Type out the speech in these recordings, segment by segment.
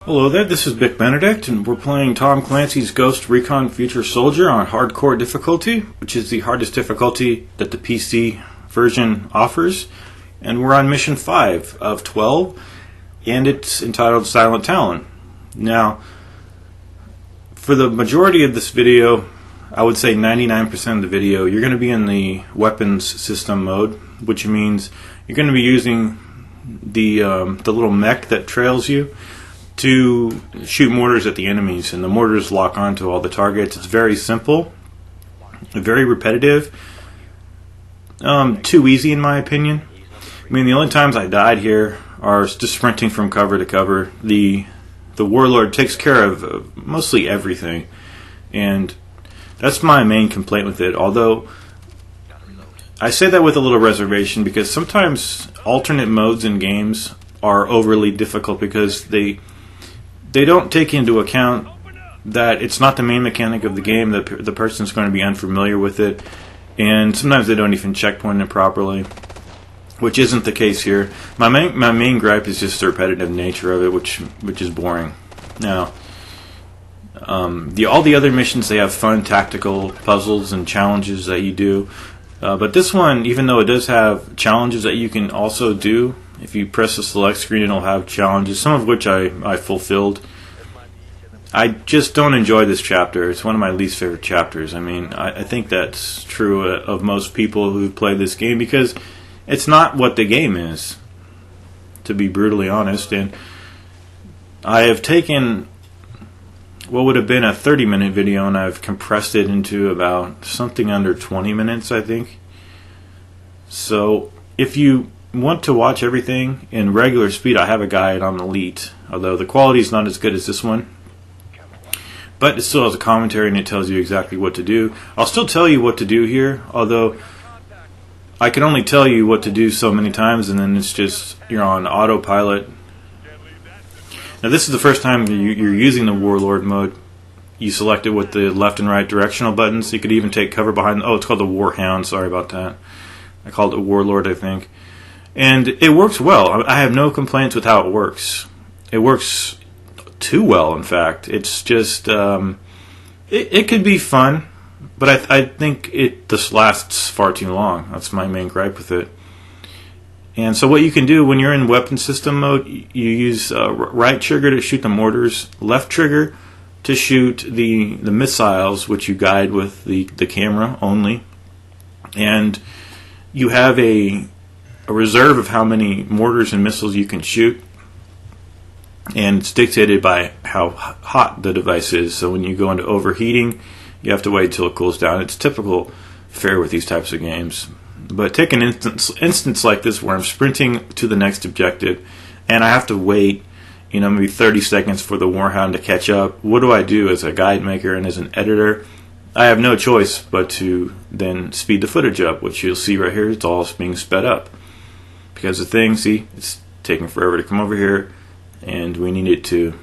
Hello there, this is Bick Benedict, and we're playing Tom Clancy's Ghost Recon Future Soldier on Hardcore difficulty, which is the hardest difficulty that the PC version offers. And we're on Mission 5 of 12, and it's entitled Silent Talon. Now, for the majority of this video, I would say 99% of the video, you're going to be in the weapons system mode, which means you're going to be using the little mech that trails you to shoot mortars at the enemies, and the mortars lock onto all the targets. It's very simple, very repetitive, too easy in my opinion. I mean, the only times I died here are just sprinting from cover to cover. The Warlord takes care of mostly everything, and that's my main complaint with it. Although I say that with a little reservation, because sometimes alternate modes in games are overly difficult because they don't take into account that it's not the main mechanic of the game, that the person's going to be unfamiliar with it, and sometimes they don't even checkpoint it properly, which isn't the case here. My main gripe is just the repetitive nature of it, which is boring. Now, all the other missions, they have fun tactical puzzles and challenges that you do, but this one, even though it does have challenges that you can also do, if you press the select screen, it'll have challenges, some of which I fulfilled. I just don't enjoy this chapter. It's one of my least favorite chapters. I mean, I think that's true of most people who play this game, because it's not what the game is, to be brutally honest. And I have taken what would have been a 30-minute video, and I've compressed it into about something under 20 minutes, I think. So if you want to watch everything in regular speed, I have a guide on Elite, although the quality is not as good as this one, but it still has a commentary and it tells you exactly what to do. I'll still tell you what to do here, although I can only tell you what to do so many times, and then it's just you're on autopilot. Now, this is the first time you're using the Warlord mode. You select it with the left and right directional buttons. You could even take cover behind. Oh, it's called the Warhound. Sorry about that. I called it Warlord, I think. And it works well. I have no complaints with how it works. It works too well, in fact. It's just, it could be fun, but I think this lasts far too long. That's my main gripe with it. And so what you can do when you're in weapon system mode, you use right trigger to shoot the mortars, left trigger to shoot the missiles, which you guide with the camera only. And you have a reserve of how many mortars and missiles you can shoot, and it's dictated by how hot the device is. So when you go into overheating, you have to wait until it cools down. It's typical fare with these types of games. But take an instance like this where I'm sprinting to the next objective, and I have to wait, maybe 30 seconds for the Warhound to catch up. What do I do as a guide maker and as an editor? I have no choice but to then speed the footage up, which you'll see right here. It's all being sped up, because the thing, see, it's taking forever to come over here, and we need to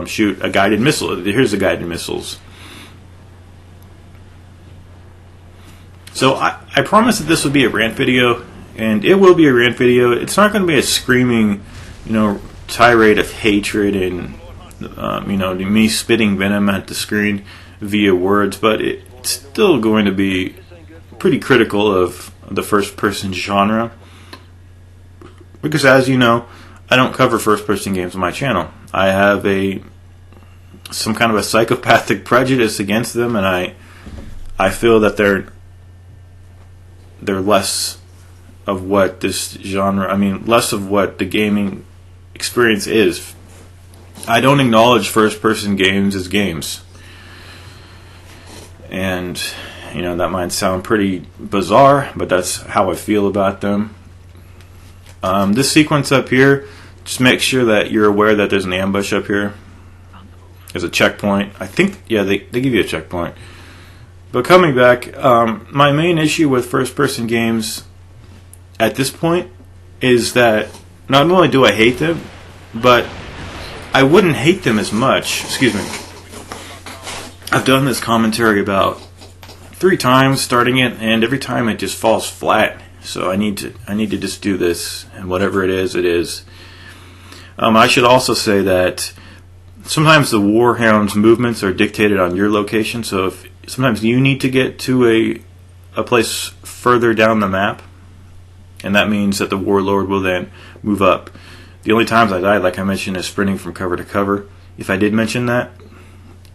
shoot a guided missile. Here's the guided missiles. So I promised that this would be a rant video, and it will be a rant video. It's not going to be a screaming, tirade of hatred and me spitting venom at the screen via words, but it's still going to be pretty critical of the first-person genre, because, as you know, I don't cover first-person games on my channel. I have some kind of a psychopathic prejudice against them, and I feel that they're less of what this genre, less of what the gaming experience is. I don't acknowledge first-person games as games. And, that might sound pretty bizarre, but that's how I feel about them. This sequence up here, just make sure that you're aware that there's an ambush up here. There's a checkpoint. I think, yeah, they give you a checkpoint. But coming back, my main issue with first-person games at this point is that not only do I hate them, but I wouldn't hate them as much. Excuse me. I've done this commentary about 3 times starting it, and every time it just falls flat. So I need to just do this, and whatever it is, it is. I should also say that sometimes the Warhound's movements are dictated on your location, so if sometimes you need to get to a place further down the map, and that means that the Warlord will then move up. The only times I died, like I mentioned, is sprinting from cover to cover. If I did mention that,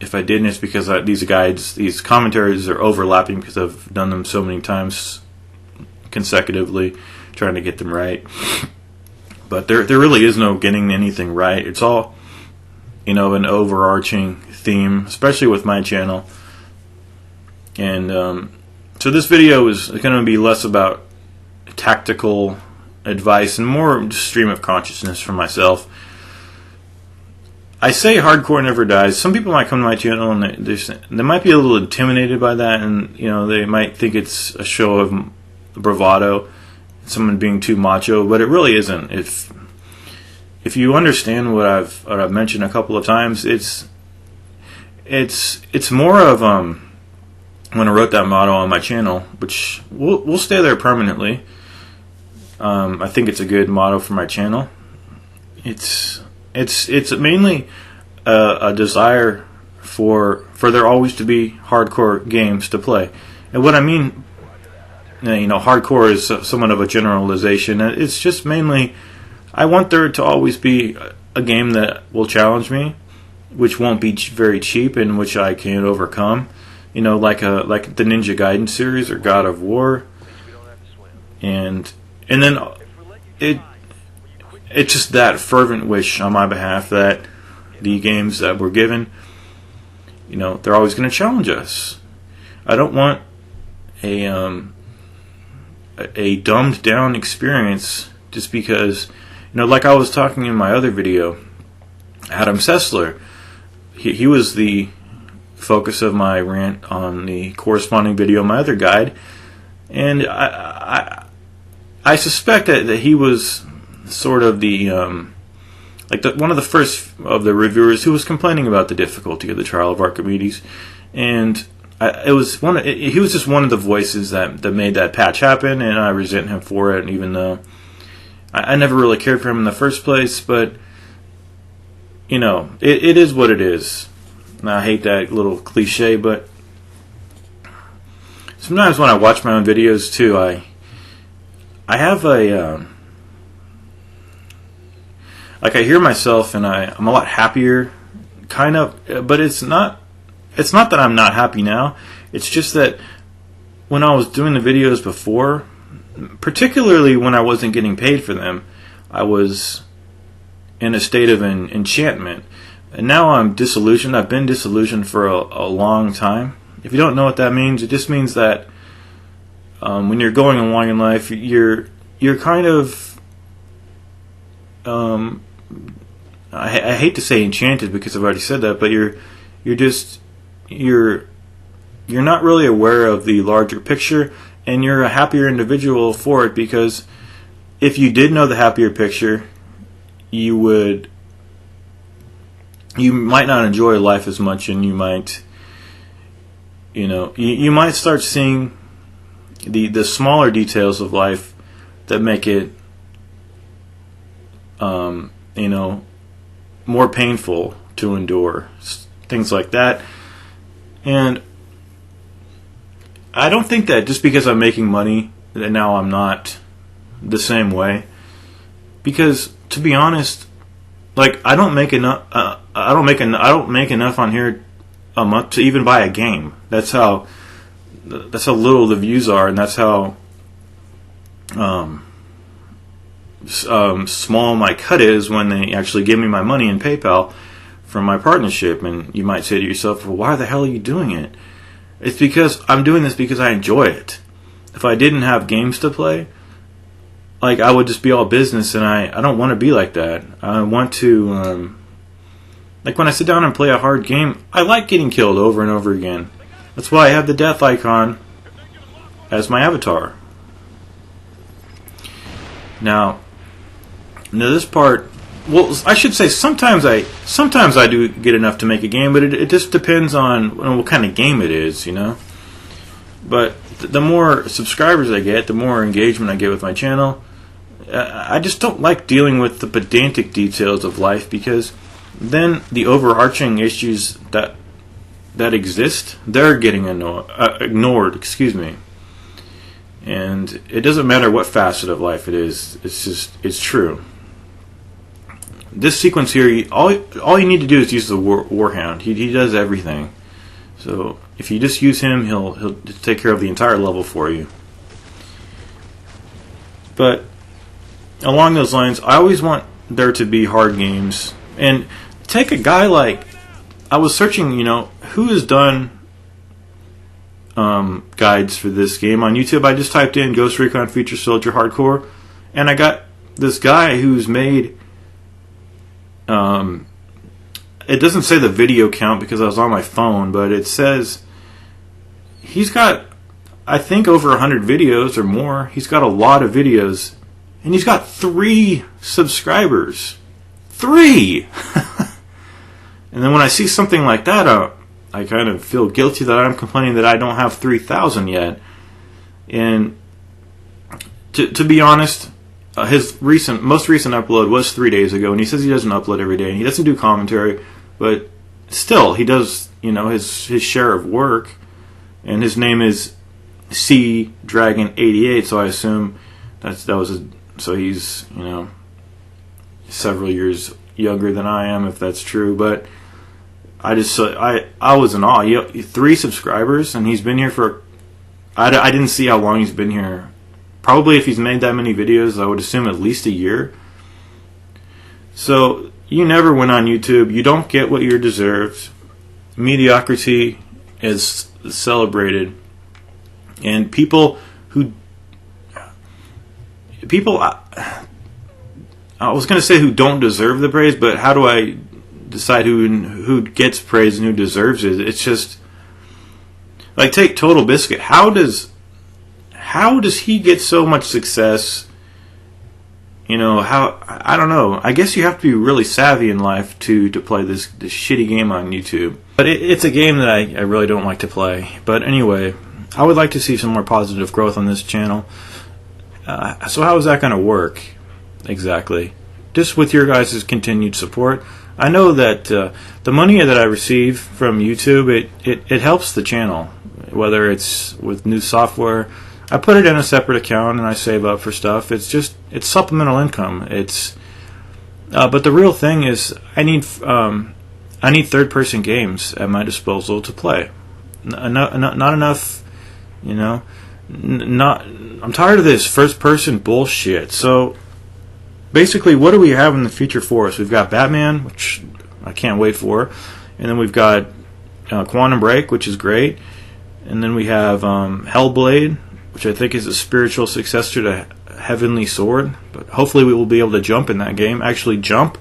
if I didn't, it's because these guides, these commentaries are overlapping because I've done them so many times consecutively, trying to get them right. But there really is no getting anything right. It's all, an overarching theme, especially with my channel. And so this video is going to be less about tactical advice and more just stream of consciousness for myself. I say hardcore never dies. Some people might come to my channel and they might be a little intimidated by that, and they might think it's a show of bravado, someone being too macho, but it really isn't. If you understand what I've mentioned a couple of times, it's more of when I wrote that motto on my channel, which will stay there permanently. I think it's a good motto for my channel. It's mainly a desire for there always to be hardcore games to play. And what I mean, hardcore is somewhat of a generalization. It's just mainly, I want there to always be a game that will challenge me, which won't be very cheap and which I can overcome. Like the Ninja Gaiden series or God of War, and then it's just that fervent wish on my behalf that the games that we're given, they're always going to challenge us. I don't want a dumbed down experience just because, like I was talking in my other video, Adam Sessler, he was the focus of my rant on the corresponding video, my other guide, and I suspect that he was sort of the one of the first of the reviewers who was complaining about the difficulty of the Trial of Archimedes, and he was just one of the voices that made that patch happen, and I resent him for it, even though I never really cared for him in the first place. But it is what it is. And I hate that little cliche, but sometimes when I watch my own videos too, I have I hear myself and I'm a lot happier, kind of, but it's not that I'm not happy now. It's just that when I was doing the videos before, particularly when I wasn't getting paid for them, I was in a state of enchantment. And now I'm disillusioned. I've been disillusioned for a long time. If you don't know what that means, it just means that when you're going along in life, you're kind of I hate to say enchanted because I've already said that, but you're not really aware of the larger picture, and you're a happier individual for it, because if you did know the happier picture, you might not enjoy life as much, and you might you might start seeing the smaller details of life that make it more painful to endure, things like that. And I don't think that just because I'm making money that now I'm not the same way, because to be honest, I don't make enough. I don't make enough on here a month to even buy a game. That's how little the views are, and that's how small my cut is when they actually give me my money in PayPal from my partnership. And you might say to yourself, well, why the hell are you doing it? It's because I'm doing this because I enjoy it. If I didn't have games to play, I would just be all business, and I don't want to be like that. I want to, when I sit down and play a hard game, I like getting killed over and over again. That's why I have the death icon as my avatar. Now this part, well, I should say sometimes I do get enough to make a game, but it just depends on what kind of game it is, But the more subscribers I get, the more engagement I get with my channel, I just don't like dealing with the pedantic details of life, because then the overarching issues that exist, they're getting ignored. Excuse me. And it doesn't matter what facet of life it is. It's true. This sequence here, all you need to do is use the Warhound. He does everything. So if you just use him, he'll take care of the entire level for you. But along those lines, I always want there to be hard games. And take a guy like, I was searching, who has done guides for this game on YouTube. I just typed in Ghost Recon Future Soldier Hardcore, and I got this guy who's made, it doesn't say the video count because I was on my phone, but it says he's got, I think, over 100 videos or more. He's got a lot of videos, and he's got 3 subscribers. 3! And then when I see something like that, I kind of feel guilty that I'm complaining that I don't have 3,000 yet. And to be honest, his most recent upload was 3 days ago, and he says he doesn't upload every day, and he doesn't do commentary, but still, he does, his share of work. And his name is C Dragon 88, so I assume so he's several years younger than I am, if that's true. But I was in awe. 3 subscribers, and he's been here for, I didn't see how long he's been here. Probably if he's made that many videos, I would assume at least a year. So you never win on YouTube. You don't get what you're deserved. Mediocrity is celebrated, and people, I was going to say who don't deserve the praise, but how do I decide who gets praise and who deserves it? It's just like, take Total Biscuit. How does he get so much success? I don't know. I guess you have to be really savvy in life to play this shitty game on YouTube. But it's a game that I really don't like to play. But anyway, I would like to see some more positive growth on this channel. So how is that going to work exactly? Just with your guys' continued support. I know that the money that I receive from YouTube, it helps the channel, whether it's with new software. I put it in a separate account and I save up for stuff. It's supplemental income. But the real thing is I need third-person games at my disposal to play. Not enough, I'm tired of this first-person bullshit. So basically, what do we have in the future for us? We've got Batman, which I can't wait for, and then we've got Quantum Break, which is great, and then we have Hellblade, which I think is a spiritual successor to Heavenly Sword, but hopefully we will be able to jump in that game, actually jump.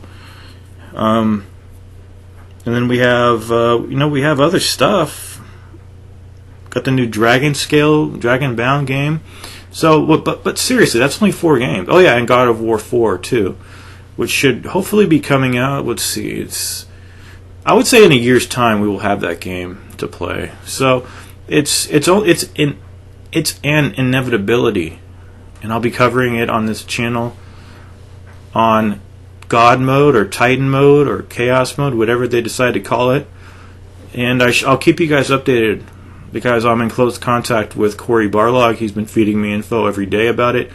And then we have, we have other stuff. Got the new Dragon Bound game. So, but seriously, that's only 4 games. Oh yeah, and God of War 4 too, which should hopefully be coming out. Let's see, I would say in a year's time we will have that game to play. So it's an inevitability, and I'll be covering it on this channel on God mode or Titan mode or Chaos mode, whatever they decide to call it. And I'll keep you guys updated, because I'm in close contact with Corey Barlog. He's been feeding me info every day about it,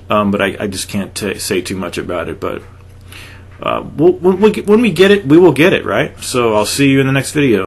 but I just can't say too much about it. But when we get it, we will get it, right? So I'll see you in the next video.